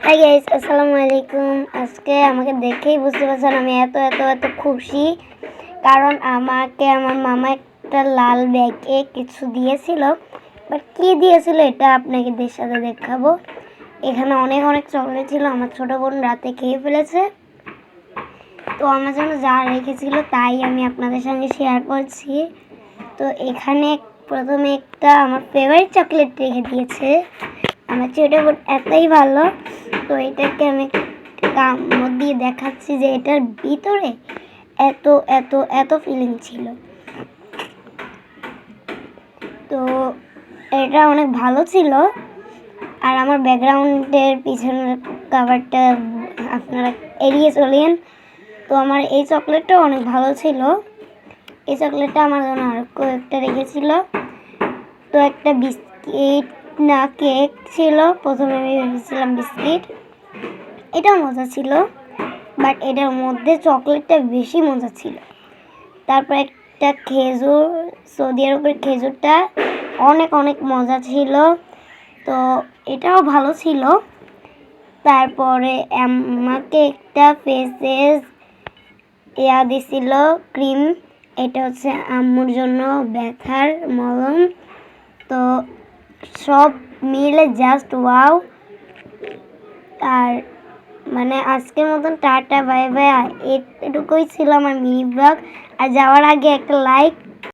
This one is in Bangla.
হাই গাইস, আসসালামু আলাইকুম। আজকে আমাকে দেখেই বুঝতে পারছেন আমি এত এত এত খুশি, কারণ আমাকে আমার মামা একটা লাল ব্যাগে কিছু দিয়েছিল। বাট কী দিয়েছিল এটা আপনাদের সাথে দেখাবো। এখানে অনেক অনেক চকলেট ছিল, আমার ছোটো বোন রাতে খেয়ে ফেলেছে, তো আমার জন্য যা রেখেছিল তাই আমি আপনাদের সঙ্গে শেয়ার করছি। তো এখানে প্রথমে একটা আমার ফেভারিট চকলেট রেখে দিয়েছে। আমার ছোটো বোন এতই ভালো, তো এটাকে আমি কামড় দিয়ে দেখাচ্ছি যে এটার ভিতরে এত এত এত ফিলিং ছিল। তো এটা অনেক ভালো ছিল। আর আমার ব্যাকগ্রাউন্ডের পিছনের কাভারটা আপনারা এড়িয়ে চলেন। তো আমার এই চকলেটটাও অনেক ভালো ছিল। এই চকলেটটা আমার জন্য আর কয়েকটা রেখেছিল। তো একটা বিস্কিট না কেক ছিল, প্রথমে আমি ভেবেছিলাম বিস্কিট, এটাও মজা ছিল, বাট এটার মধ্যে চকলেটটা বেশি মজা ছিল। তারপর একটা খেজুর, সৌদি আরবের খেজুরটা অনেক অনেক মজা ছিল, তো এটাও ভালো ছিল। তারপরে আমাকে একটা ফেসেস দিছিল ক্রিম, এটা হচ্ছে আম্মুর জন্য ব্যথার মলম। তো সব মিলে জাস্ট ওয়াও। আর মানে আজকের মতন টাটা বাই বাই, এটুকুই ছিল আমার মিনি ব্লগ। আর যাওয়ার আগে একটা লাইক